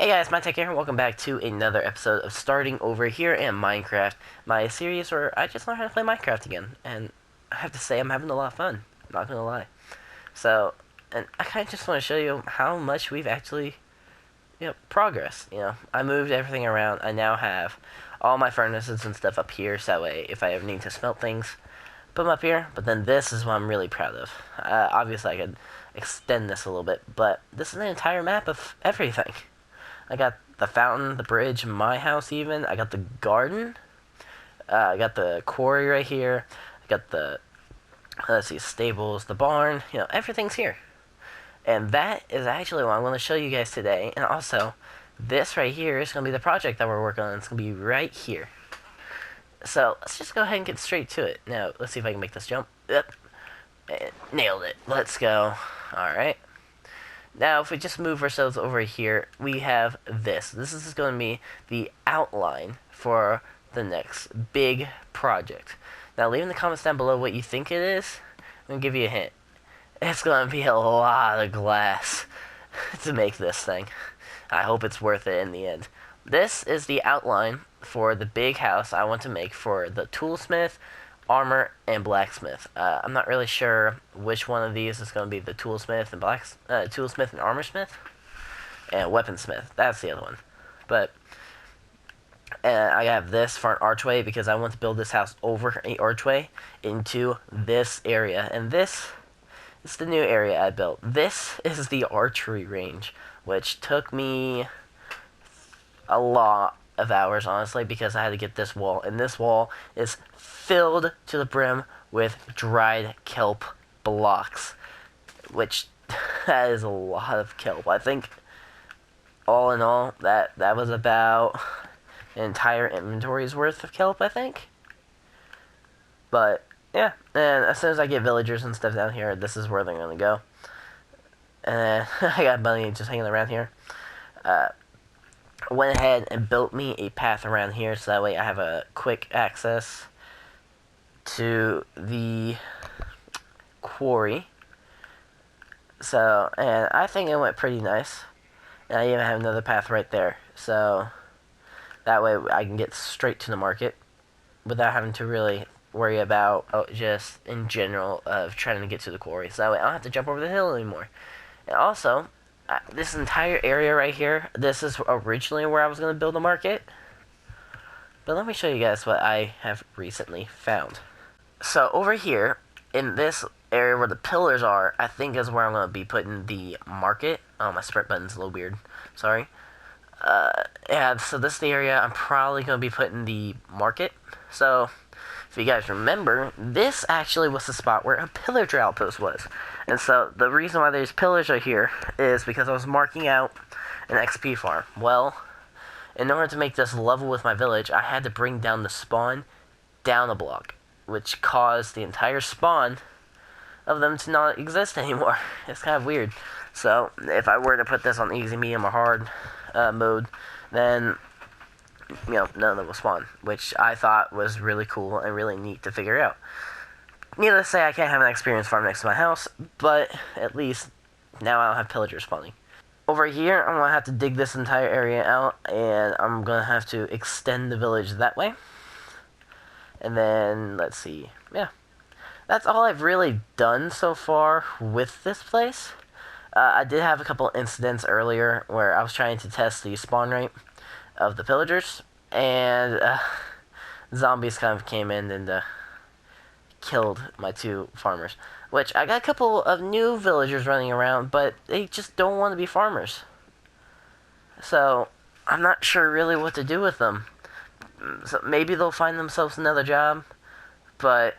Hey guys, Minetech here, and welcome back to another episode of Starting Over here in Minecraft, my series where I just learned how to play Minecraft again, and I have to say I'm having a lot of fun, not gonna lie. So, and I kind of just want to show you how much we've actually, progressed, I moved everything around. I now have all my furnaces and stuff up here, so that way if I ever need to smelt things, put them up here. But then this is what I'm really proud of. Obviously I could extend this a little bit, but this is an entire map of everything. I got the fountain, the bridge, my house even. I got the garden. I got the quarry right here. I got the, let's see, stables, the barn. Everything's here. And that is actually what I'm going to show you guys today. And also, this right here is going to be the project that we're working on. It's going to be right here. So, let's just go ahead and get straight to it. Now, let's see if I can make this jump. Yep. And nailed it. Let's go. Alright. Now, if we just move ourselves over here, we have this. This is going to be the outline for the next big project. Now, leave in the comments down below what you think it is. I'm going to give you a hint. It's going to be a lot of glass to make this thing. I hope it's worth it in the end. This is the outline for the big house I want to make for the toolsmith, armor, and blacksmith. I'm not really sure which one of these is going to be the toolsmith and toolsmith and armorsmith, and weaponsmith. That's the other one. But I have this for an archway because I want to build this house over an archway into this area, and this is the new area I built. This is the archery range, which took me a lot of hours, honestly, because I had to get this wall, and this wall is filled to the brim with dried kelp blocks, which that is a lot of kelp. I think all in all that was about an entire inventory's worth of kelp, I think. But yeah, and as soon as I get villagers and stuff down here, this is where they're gonna go. And I got money just hanging around here. Went ahead and built me a path around here so that way I have a quick access to the quarry. So, and I think it went pretty nice. And I even have another path right there. So, that way I can get straight to the market without having to really worry about, just in general, of trying to get to the quarry. So that way I don't have to jump over the hill anymore. And also, this entire area right here, this is originally where I was going to build a market. But let me show you guys what I have recently found. So over here, in this area where the pillars are, I think is where I'm going to be putting the market. Oh, my sprint button's a little weird. Sorry. Yeah, so this is the area I'm probably going to be putting the market. So, if you guys remember, this actually was the spot where a pillager outpost was. And so, the reason why these pillars are here is because I was marking out an XP farm. Well, in order to make this level with my village, I had to bring down the spawn down a block, which caused the entire spawn of them to not exist anymore. It's kind of weird. So, if I were to put this on easy, medium, or hard mode, then none of them will spawn, which I thought was really cool and really neat to figure out. Needless to say, I can't have an experience farm next to my house, but at least now I don't have pillagers spawning. Over here, I'm going to have to dig this entire area out, and I'm going to have to extend the village that way. And then, let's see, yeah. That's all I've really done so far with this place. I did have a couple incidents earlier where I was trying to test the spawn rate of the pillagers, and zombies kind of came in and killed my two farmers. Which, I got a couple of new villagers running around, but they just don't want to be farmers. So, I'm not sure really what to do with them. So maybe they'll find themselves another job, but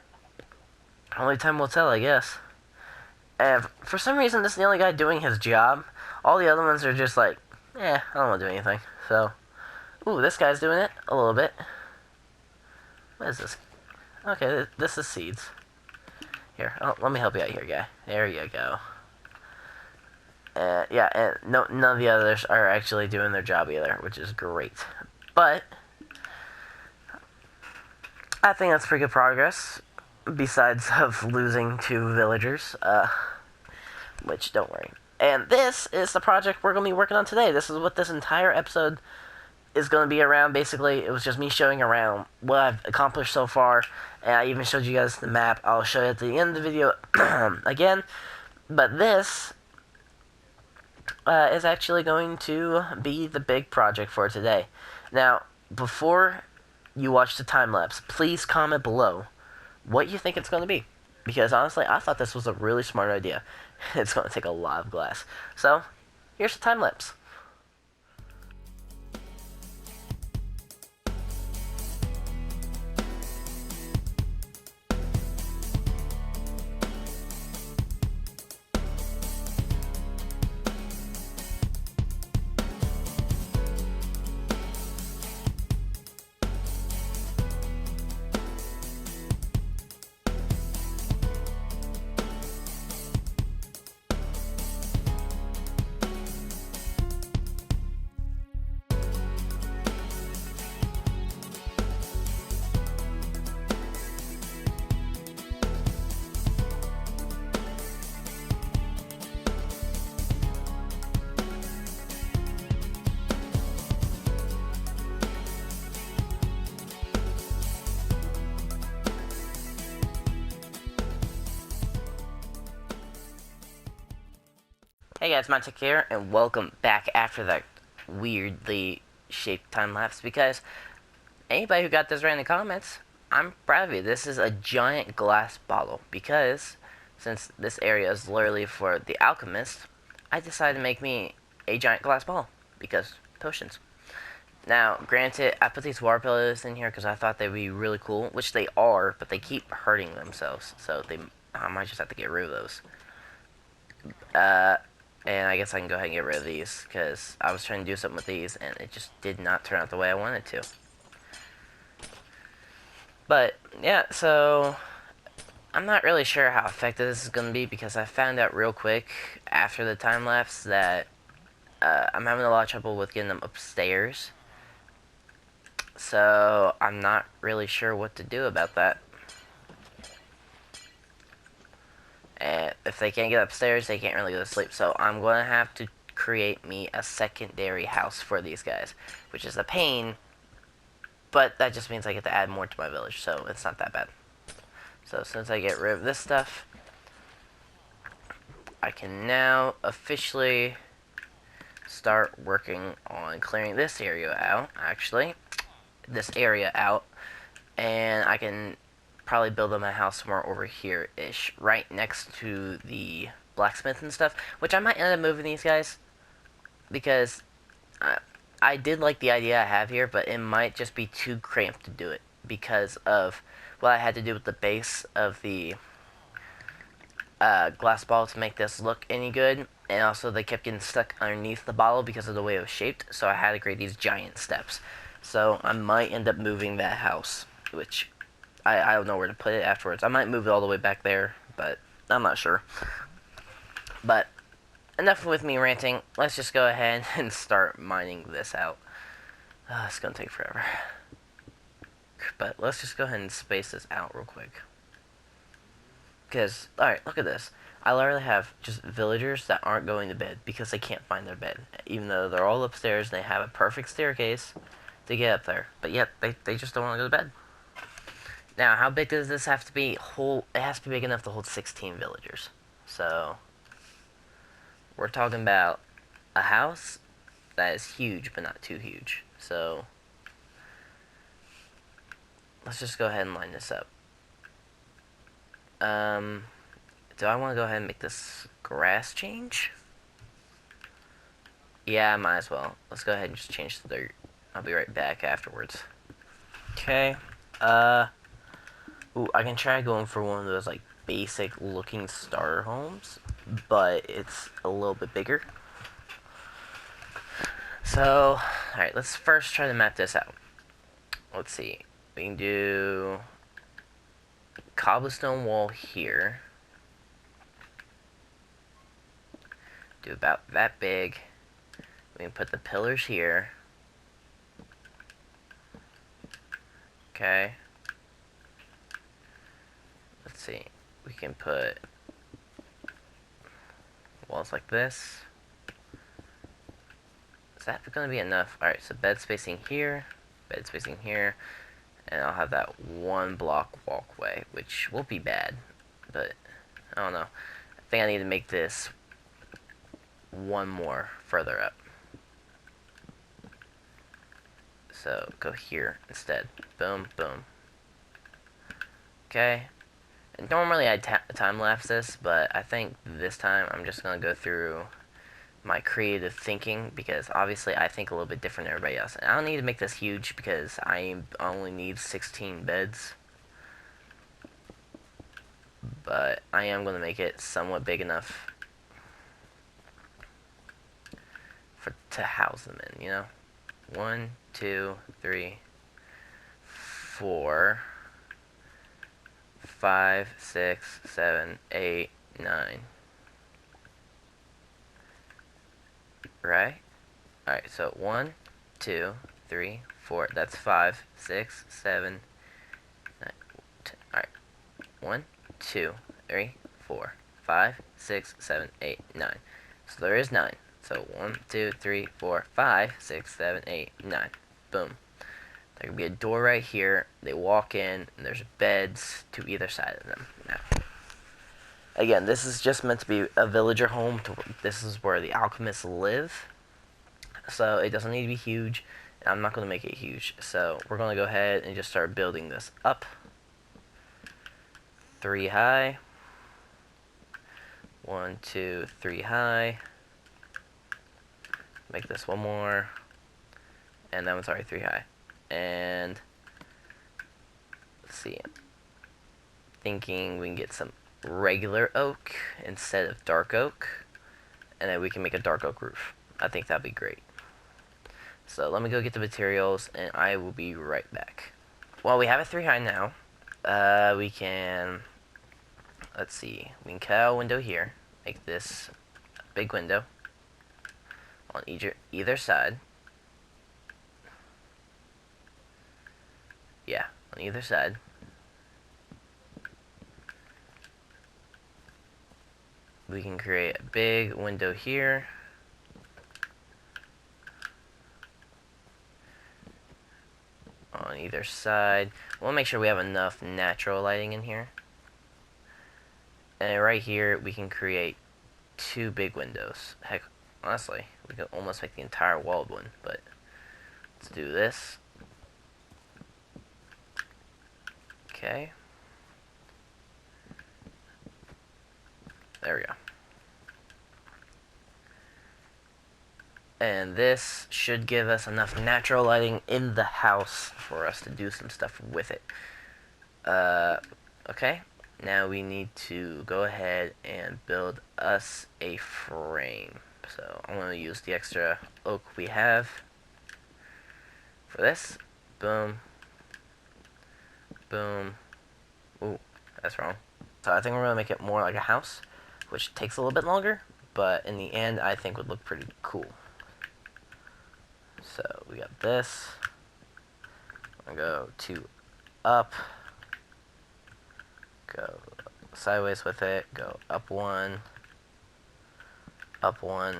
only time will tell, I guess. And for some reason, this is the only guy doing his job. All the other ones are just like, I don't want to do anything. So, ooh, this guy's doing it a little bit. What is this? Okay, this is seeds. Here, let me help you out here, guy. There you go. Yeah, and none of the others are actually doing their job either, which is great. But I think that's pretty good progress. Besides of losing two villagers, which, don't worry, And this is the project we're going to be working on today. This is what this entire episode is going to be around. Basically, it was just me showing around what I've accomplished so far, and I even showed you guys the map. I'll show you at the end of the video again. But this is actually going to be the big project for today. Now, before you watch the time lapse, please comment below what you think it's going to be. Because honestly, I thought this was a really smart idea. It's going to take a lot of glass. So, here's the time lapse. Hey guys, Minetech here, and welcome back after that weirdly shaped time lapse. Because anybody who got this right in the comments, I'm proud of you. This is a giant glass bottle. Because since this area is literally for the alchemist, I decided to make me a giant glass bottle because potions. Now, granted, I put these water pillars in here because I thought they'd be really cool, which they are, but they keep hurting themselves, so I might just have to get rid of those. And I guess I can go ahead and get rid of these, because I was trying to do something with these, and it just did not turn out the way I wanted to. But, yeah, so I'm not really sure how effective this is going to be, because I found out real quick after the time lapse that I'm having a lot of trouble with getting them upstairs. So I'm not really sure what to do about that. And if they can't get upstairs, they can't really go to sleep. So I'm going to have to create me a secondary house for these guys, which is a pain, but that just means I get to add more to my village, so it's not that bad. So since I get rid of this stuff, I can now officially start working on clearing this area out, and I can probably build them a house somewhere over here-ish, right next to the blacksmith and stuff, which I might end up moving these guys, because I did like the idea I have here, but it might just be too cramped to do it, because of what I had to do with the base of the glass bottle to make this look any good, and also they kept getting stuck underneath the bottle because of the way it was shaped, so I had to create these giant steps. So I might end up moving that house, which I don't know where to put it afterwards. I might move it all the way back there, but I'm not sure. But enough with me ranting. Let's just go ahead and start mining this out. It's gonna take forever. But let's just go ahead and space this out real quick. Because, alright, look at this. I literally have just villagers that aren't going to bed because they can't find their bed. Even though they're all upstairs, they have a perfect staircase to get up there. But yet, they just don't want to go to bed. Now, how big does this have to be? It has to be big enough to hold 16 villagers. So, we're talking about a house that is huge, but not too huge. So, let's just go ahead and line this up. Do I want to go ahead and make this grass change? Yeah, I might as well. Let's go ahead and just change the dirt. I'll be right back afterwards. Okay, ooh, I can try going for one of those, like, basic looking starter homes, but it's a little bit bigger. So, alright, let's first try to map this out. Let's see. We can do cobblestone wall here. Do about that big. We can put the pillars here. Okay. Let's see. We can put walls like this. Is that going to be enough? Alright, so bed spacing here, and I'll have that one block walkway, which won't be bad, but I don't know. I think I need to make this one more further up. So go here instead. Boom, boom. Okay. And normally I time-lapse this, but I think this time I'm just going to go through my creative thinking, because obviously I think a little bit different than everybody else. And I don't need to make this huge because I only need 16 beds. But I am going to make it somewhat big enough to house them in, you know? 1, 2, 3, 4, 5, 6, 7, 8, 9. Right? Alright, so 1, 2, 3, 4. That's 5, 6, 7, 9, 10. Alright. 1, 2, 3, 4, 5, 6, 7, 8, 9. So there is 9. So 1, 2, 3, 4, 5, 6, 7, 8, 9. Boom. There could be a door right here. They walk in, and there's beds to either side of them. Now, again, this is just meant to be a villager home. This is where the alchemists live. So it doesn't need to be huge. And I'm not going to make it huge. So we're going to go ahead and just start building this up. 3 high. 1, 2, 3 high. Make this one more. And that one's already 3 high. And let's see. Thinking we can get some regular oak instead of dark oak. And then we can make a dark oak roof. I think that'd be great. So let me go get the materials and I will be right back. Well, we have a 3 high now. We can, let's see, we can cut out a window here. Make this a big window on either side. Yeah, on either side. We can create a big window here. On either side. We'll make sure we have enough natural lighting in here. And right here, we can create 2 big windows. Heck, honestly, we could almost make the entire wall one, but let's do this. Okay. There we go. And this should give us enough natural lighting in the house for us to do some stuff with it. Okay. Now we need to go ahead and build us a frame. So I'm going to use the extra oak we have for this. Boom. Boom. Ooh, that's wrong. So I think we're going to make it more like a house, which takes a little bit longer, but in the end I think would look pretty cool. So we got this. I'm going to go 2 up. Go sideways with it. Go up 1. Up 1.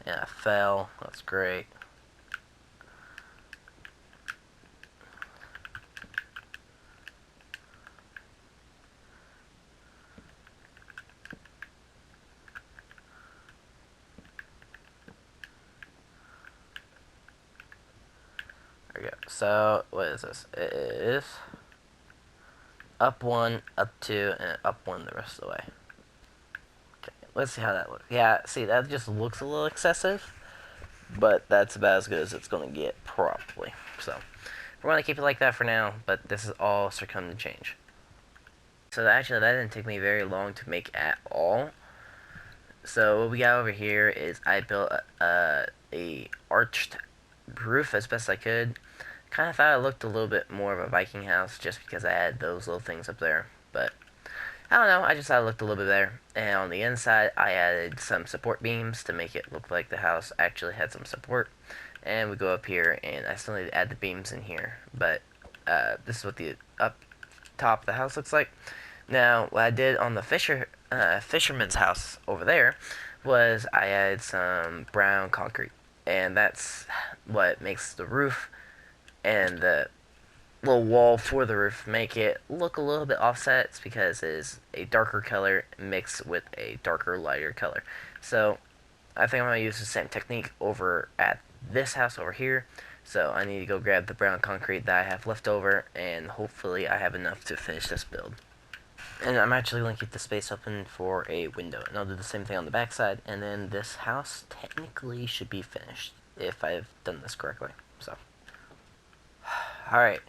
And I fell. That's great. There we go. So, what is this? It is up 1, up 2, and up 1 the rest of the way. Okay, let's see how that looks. Yeah, see, that just looks a little excessive, but that's about as good as it's going to get, probably. So, we're going to keep it like that for now, but this is all succumb to change. So, actually, that didn't take me very long to make at all. So, what we got over here is I built a arched roof as best I could. Kind of thought it looked a little bit more of a Viking house just because I had those little things up there. But, I don't know, I just thought it looked a little bit better. And on the inside, I added some support beams to make it look like the house actually had some support. And we go up here, and I still need to add the beams in here. But, this is what the up top of the house looks like. Now, what I did on the fisherman's house over there was I added some brown concrete, and that's what makes the roof and the little wall for the roof make it look a little bit offset. It's because it is a darker color mixed with a darker lighter color. So I think I'm going to use the same technique over at this house over here. So I need to go grab the brown concrete that I have left over, and hopefully I have enough to finish this build. And I'm actually going to keep the space open for a window, and I'll do the same thing on the back side, and then this house technically should be finished if I've done this correctly. So, alright,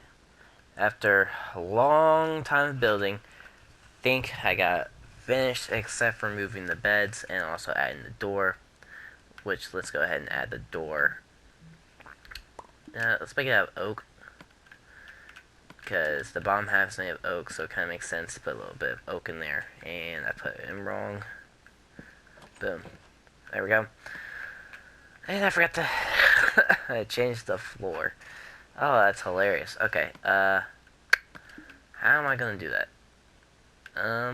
after a long time of building, I think I got finished except for moving the beds and also adding the door, which let's go ahead and add the door. Let's make it out of oak, because the bottom half is made of oak, so it kind of makes sense to put a little bit of oak in there. And I put it in wrong. Boom. There we go. And I forgot to I changed the floor. Oh, that's hilarious. Okay, how am I gonna do that? Tell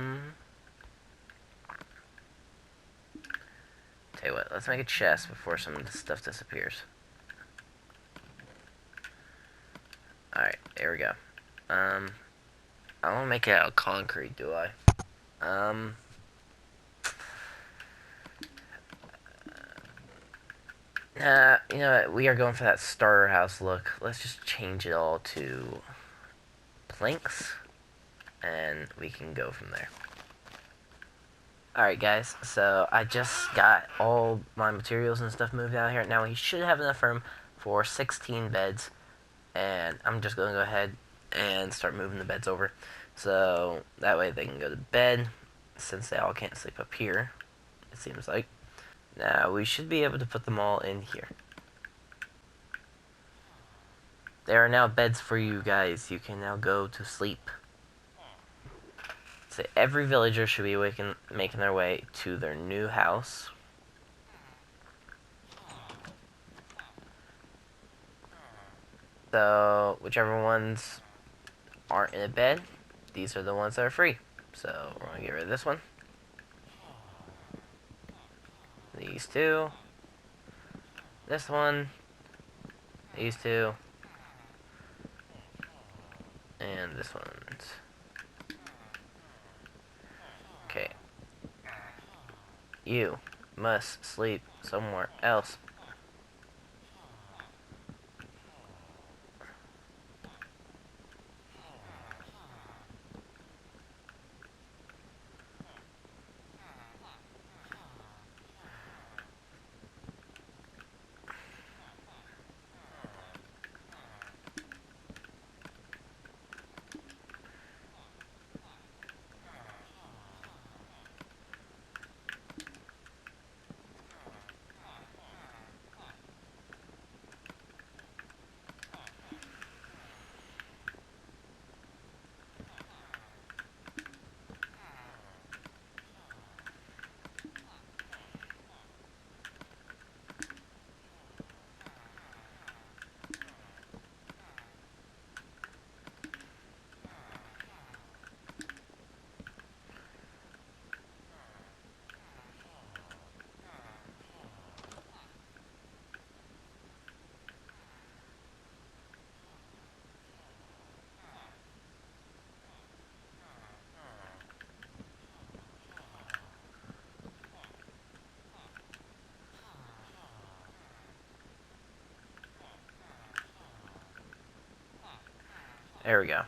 you what, let's make a chest before some of this stuff disappears. Alright, there we go. I don't want to make it out of concrete, do I? You know what? We are going for that starter house look. Let's just change it all to planks, and we can go from there. Alright guys, so I just got all my materials and stuff moved out here. Now we should have enough room for 16 beds, and I'm just going to go ahead and start moving the beds over, so that way they can go to bed, since they all can't sleep up here, it seems like. Now we should be able to put them all in here. There are now beds for you guys. You can now go to sleep. So every villager should be making their way to their new house. So whichever ones aren't in a bed, these are the ones that are free. So we're going to get rid of this one. These two. This one. These two. And this one. Okay. You must sleep somewhere else. There we go.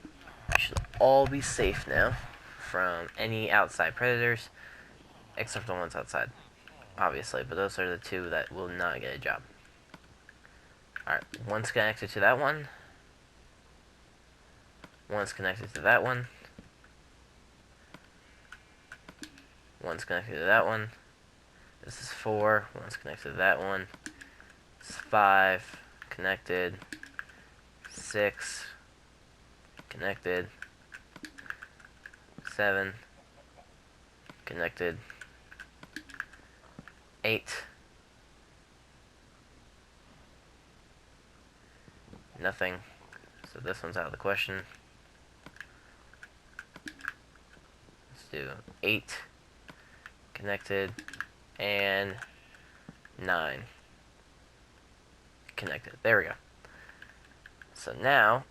We should all be safe now from any outside predators, except the ones outside, obviously, but those are the two that will not get a job. Alright, one's connected to that one. One's connected to that one. One's connected to that one. This is 4. One's connected to that one. This is 5. Connected. 6. Connected. 7. Connected. 8. Nothing. So this one's out of the question. do 8 connected and 9 connected. There we go. So now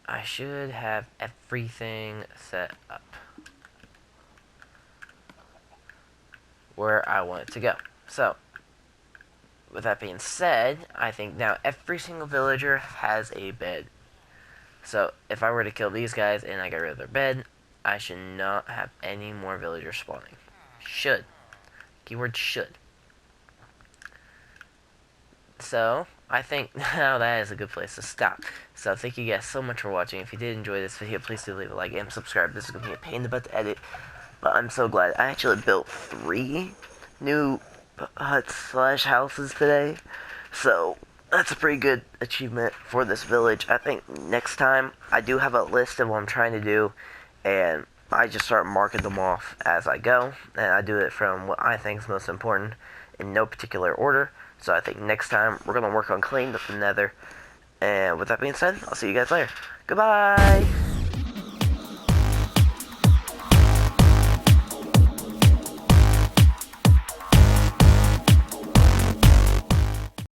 I should have everything set up where I want it to go. So with that being said, I think now every single villager has a bed. So if I were to kill these guys and I got rid of their bed, I should not have any more villagers spawning. Should. Keyword should. So I think now that is a good place to stop. So thank you guys so much for watching. If you did enjoy this video, please do leave a like and subscribe. This is going to be a pain in the butt to edit, but I'm so glad. I actually built 3 new huts slash houses today. So that's a pretty good achievement for this village. I think next time I do have a list of what I'm trying to do, and I just start marking them off as I go, and I do it from what I think is most important in no particular order. So I think next time we're going to work on cleaning up the nether. And with that being said, I'll see you guys later. Goodbye!